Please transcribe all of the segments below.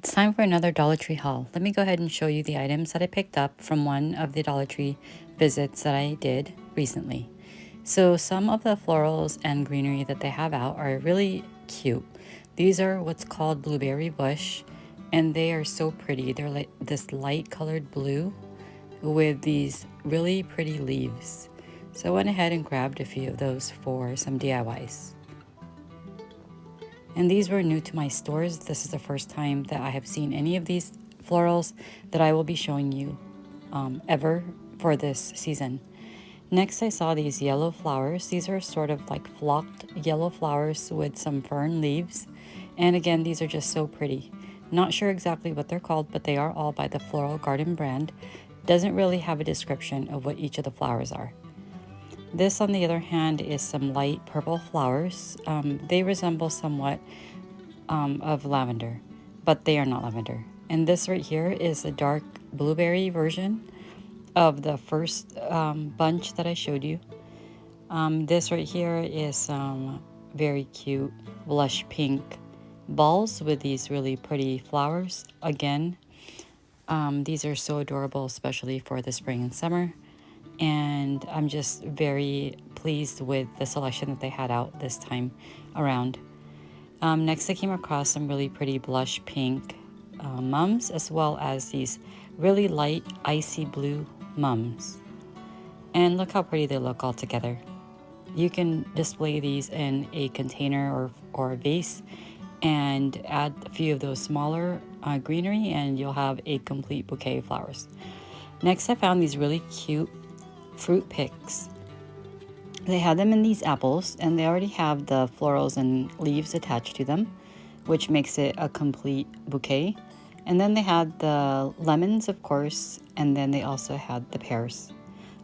It's time for another Dollar Tree haul. Let me go ahead and show you the items that I picked up from one of the Dollar Tree visits that I did recently. So some of the florals and greenery that they have out are really cute. These are what's called blueberry bush, and they are so pretty. They're like this light colored blue with these really pretty leaves. So I went ahead and grabbed a few of those for some DIYs. And these were new to my stores. This is the first time that I have seen any of these florals that I will be showing you ever for this season. Next, I saw these yellow flowers. These are sort of like flocked yellow flowers with some fern leaves. And again, these are just so pretty. Not sure exactly what they're called, but they are all by the Floral Garden brand. Doesn't really have a description of what each of the flowers are. This, on the other hand, is some light purple flowers. They resemble somewhat of lavender, but they are not lavender. And this right here is a dark blueberry version of the first bunch that I showed you. This right here is some very cute blush pink balls with these really pretty flowers. Again, these are so adorable, especially for the spring and summer. And I'm just very pleased with the selection that they had out this time around. Next, I came across some really pretty blush pink mums, as well as these really light icy blue mums. And look how pretty they look all together. You can display these in a container or a vase and add a few of those smaller greenery, and you'll have a complete bouquet of flowers. Next, I found these really cute fruit picks. They had them in these apples, and they already have the florals and leaves attached to them, which makes it a complete bouquet. And then they had the lemons, of course, and then they also had the pears.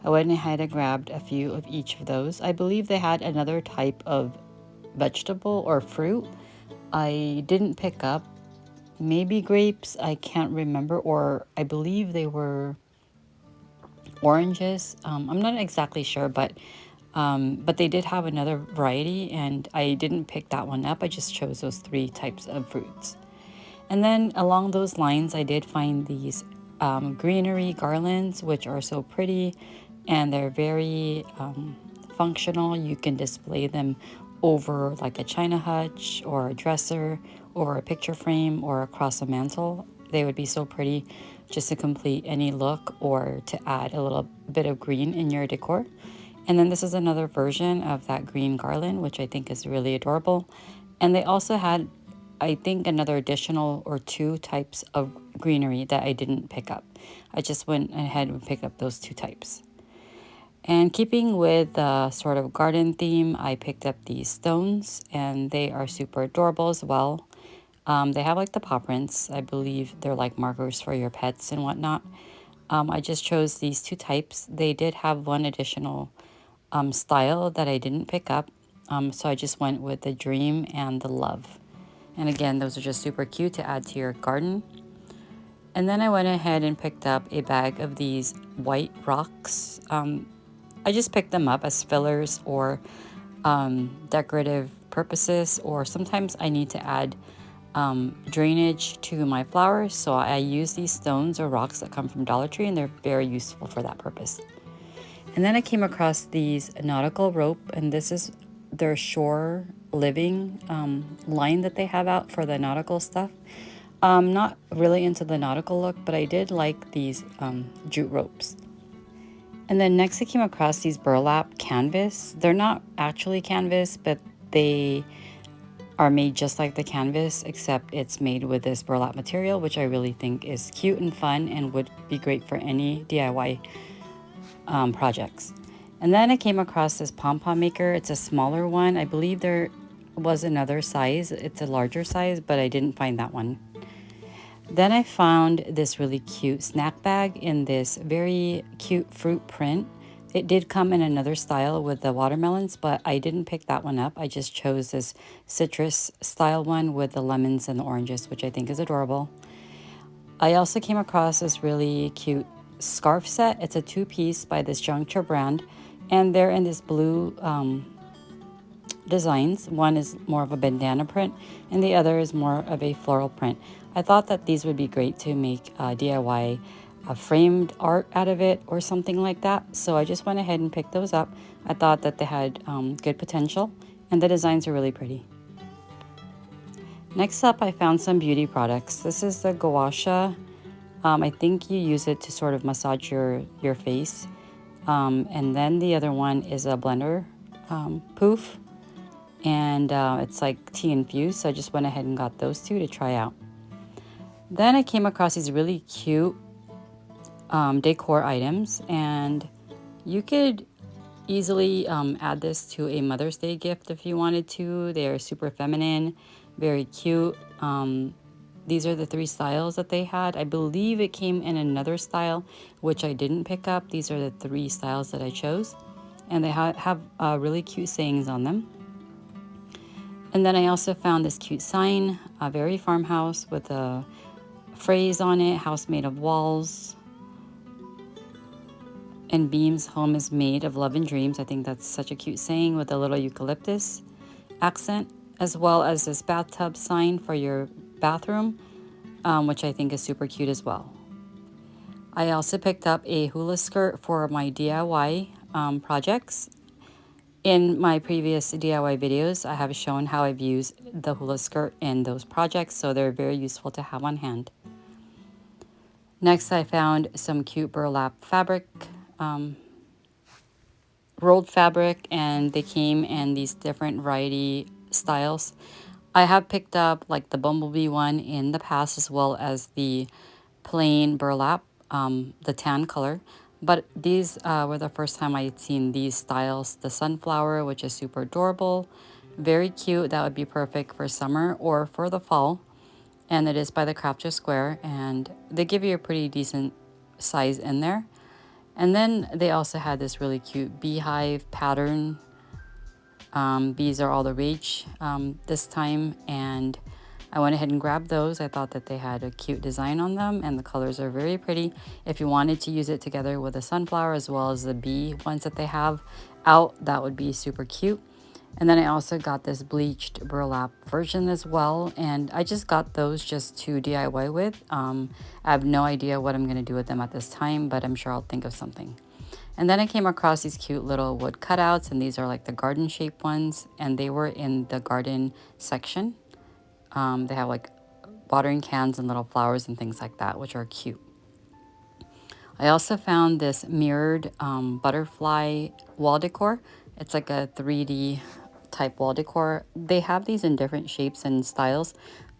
I went ahead and grabbed a few of each of those. I believe they had another type of vegetable or fruit I didn't pick up. Maybe grapes, I can't remember, or I believe they were oranges. I'm not exactly sure, but they did have another variety, and I didn't pick that one up. I just chose those three types of fruits. And then along those lines, I did find these greenery garlands, which are so pretty, and they're very functional. You can display them over like a china hutch or a dresser, over a picture frame, or across a mantle. They would be so pretty just to complete any look or to add a little bit of green in your decor. And then this is another version of that green garland, which I think is really adorable. And they also had, I think, another additional or two types of greenery that I didn't pick up. I just went ahead and picked up those two types. And keeping with the sort of garden theme, I picked up these stones, and they are super adorable as well. They have like the paw prints. I believe they're like markers for your pets and whatnot. I just chose these two types. They did have one additional style that I didn't pick up. So I just went with the dream and the love. And again, those are just super cute to add to your garden. And then I went ahead and picked up a bag of these white rocks. I just picked them up as fillers or decorative purposes, or sometimes I need to add drainage to my flowers, so I use these stones or rocks that come from Dollar Tree, and they're very useful for that purpose. And then I came across these nautical rope, and this is their shore living line that they have out for the nautical stuff. Not really into the nautical look, but I did like these jute ropes. And then next I came across these burlap canvas. They're not actually canvas, but they are made just like the canvas, except it's made with this burlap material, which I really think is cute and fun and would be great for any DIY projects. And then I came across this pom-pom maker. It's a smaller one. I believe there was another size. It's a larger size, but I didn't find that one. Then I found this really cute snack bag in this very cute fruit print. It did come in another style with the watermelons, but I didn't pick that one up. I just chose this citrus style one with the lemons and the oranges, which I think is adorable. I also came across this really cute scarf set. It's a two-piece by this Juncture brand, and they're in this blue designs. One is more of a bandana print and the other is more of a floral print. I thought that these would be great to make DIY framed art out of it or something like that. So I just went ahead and picked those up. I thought that they had good potential and the designs are really pretty. Next up, I found some beauty products. This is the gua sha. I think you use it to sort of massage your face. And then the other one is a blender poof. And it's like tea infused. So I just went ahead and got those two to try out. Then I came across these really cute decor items. And you could easily add this to a Mother's Day gift if you wanted to. They're super feminine, very cute. These are the 3 styles that they had. I believe it came in another style, which I didn't pick up. These are the 3 styles that I chose. And they have really cute sayings on them. And then I also found this cute sign, a very farmhouse with a phrase on it, house made of walls and beams, home is made of love and dreams. I think that's such a cute saying with a little eucalyptus accent, as well as this bathtub sign for your bathroom, which I think is super cute as well. I also picked up a hula skirt for my DIY projects. In my previous DIY videos, I have shown how I've used the hula skirt in those projects, so they're very useful to have on hand. Next, I found some cute burlap fabric, rolled fabric, and they came in these different variety styles. I have picked up like the bumblebee one in the past, as well as the plain burlap, the tan color. But these were the first time I had seen these styles. The sunflower, which is super adorable, very cute. That would be perfect for summer or for the fall. And it is by the Crafter Square, and they give you a pretty decent size in there. And then they also had this really cute beehive pattern. Bees are all the rage this time, and I went ahead and grabbed those. I thought that they had a cute design on them and the colors are very pretty. If you wanted to use it together with a sunflower as well as the bee ones that they have out, that would be super cute. And then I also got this bleached burlap version as well, and I just got those just to DIY with. I have no idea what I'm going to do with them at this time, but I'm sure I'll think of something. And then I came across these cute little wood cutouts, and these are like the garden shaped ones, and they were in the garden section. They have like watering cans and little flowers and things like that, which are cute. I also found this mirrored butterfly wall decor. It's like a 3D type wall decor. They have these in different shapes and styles.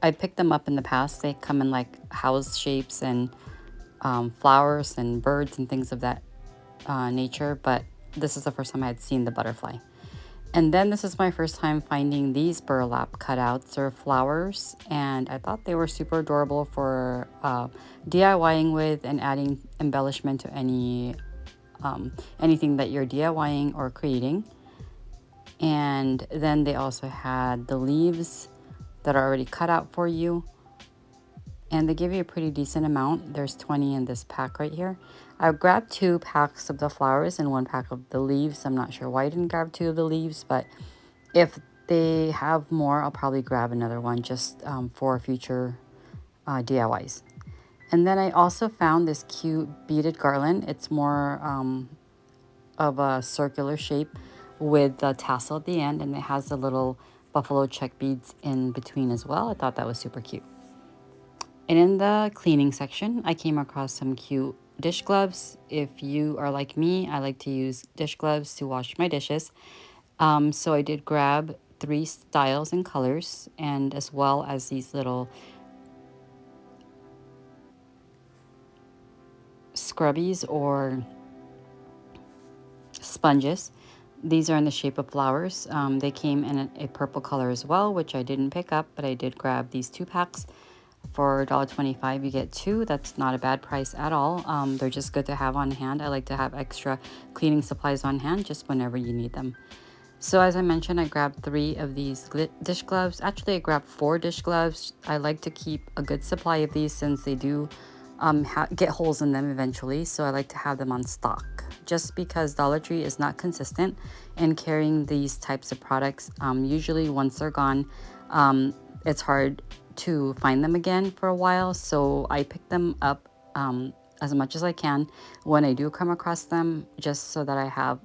I picked them up in the past. They come in like house shapes and flowers and birds and things of that nature, but this is the first time I had seen the butterfly. And then this is my first time finding these burlap cutouts or flowers, and I thought they were super adorable for DIYing with and adding embellishment to anything that you're DIYing or creating. And then they also had the leaves that are already cut out for you, and they give you a pretty decent amount. There's 20 in this pack right here. I grabbed 2 packs of the flowers and 1 pack of the leaves. I'm not sure why I didn't grab 2 of the leaves, but if they have more, I'll probably grab another one just for future DIYs. And then I also found this cute beaded garland. It's more of a circular shape with the tassel at the end, and it has the little buffalo check beads in between as well. I thought that was super cute. And in the cleaning section, I came across some cute dish gloves. If you are like me, I like to use dish gloves to wash my dishes. So I did grab 3 styles and colors, and as well as these little scrubbies or sponges. These are in the shape of flowers. They came in a purple color as well, which I didn't pick up, but I did grab these 2 packs. For $1.25 you get 2. That's not a bad price at all. They're just good to have on hand. I like to have extra cleaning supplies on hand just whenever you need them. So as I mentioned, I grabbed 3 of these dish gloves. Actually, I grabbed 4 dish gloves. I like to keep a good supply of these since they do get holes in them eventually. So I like to have them on stock just because Dollar Tree is not consistent in carrying these types of products. Usually once they're gone, it's hard to find them again for a while. So I pick them up as much as I can when I do come across them, just so that I have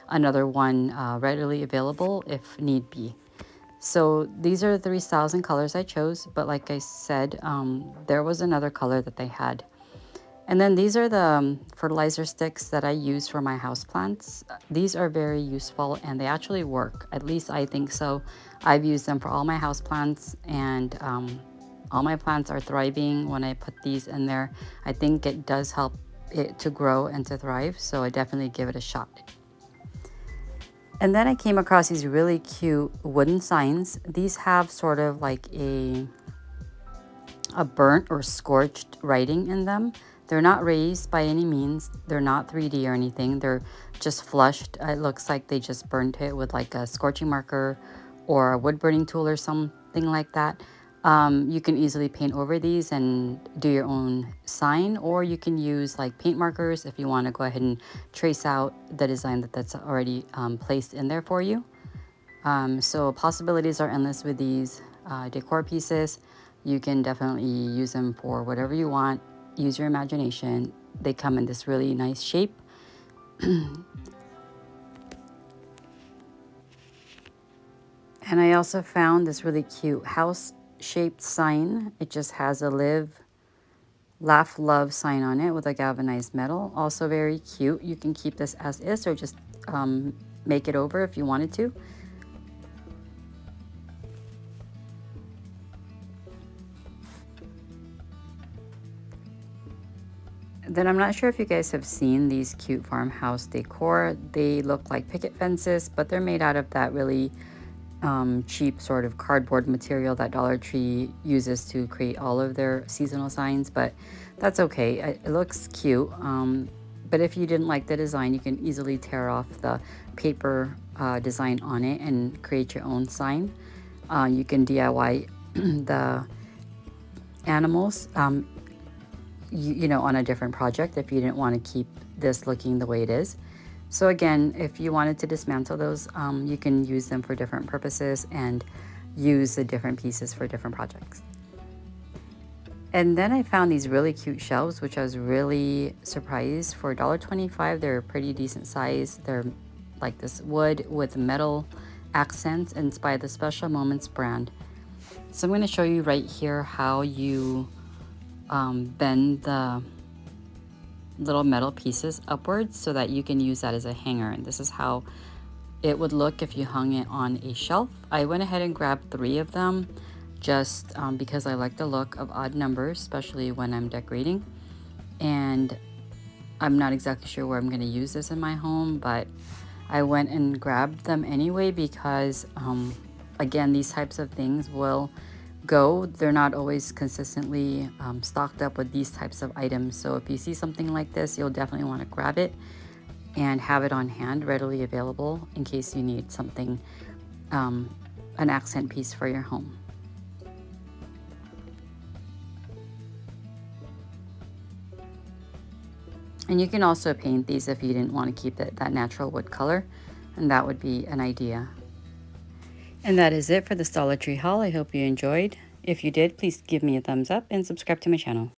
another one readily available if need be. So these are the 3 styles and colors I chose, but like I said, there was another color that they had. And then these are the fertilizer sticks that I use for my houseplants. These are very useful and they actually work. At least I think so. I've used them for all my houseplants, and all my plants are thriving when I put these in there. I think it does help it to grow and to thrive, so I definitely give it a shot. And then I came across these really cute wooden signs. These have sort of like a burnt or scorched writing in them. They're not raised by any means. They're not 3D or anything. They're just flushed. It looks like they just burnt it with like a scorching marker or a wood burning tool or something like that. You can easily paint over these and do your own sign, or you can use like paint markers if you want to go ahead and trace out the design that's already placed in there for you. So possibilities are endless with these decor pieces. You can definitely use them for whatever you want. Use your imagination. They come in this really nice shape. And I also found this really cute house-shaped sign. It just has a live, laugh, love sign on it with a galvanized metal. Also very cute. You can keep this as is or just make it over if you wanted to. Then I'm not sure if you guys have seen these cute farmhouse decor. They look like picket fences, but they're made out of that really cheap sort of cardboard material that Dollar Tree uses to create all of their seasonal signs, but that's okay. It looks cute. But if you didn't like the design, you can easily tear off the paper design on it and create your own sign. You can DIY the animals you know, on a different project if you didn't want to keep this looking the way it is. So again, if you wanted to dismantle those, you can use them for different purposes and use the different pieces for different projects. And then I found these really cute shelves, which I was really surprised. For $1.25, they're a pretty decent size. They're like this wood with metal accents, and it's by the Special Moments brand. So I'm going to show you right here how you bend the little metal pieces upwards so that you can use that as a hanger. And this is how it would look if you hung it on a shelf. I went ahead and grabbed 3 of them just because I like the look of odd numbers, especially when I'm decorating. And I'm not exactly sure where I'm going to use this in my home, but I went and grabbed them anyway because again, these types of things will go. They're not always consistently stocked up with these types of items. So if you see something like this, you'll definitely want to grab it and have it on hand, readily available in case you need something, an accent piece for your home. And you can also paint these if you didn't want to keep it that natural wood color, and that would be an idea. And that is it for this Dollar Tree haul. I hope you enjoyed. If you did, please give me a thumbs up and subscribe to my channel.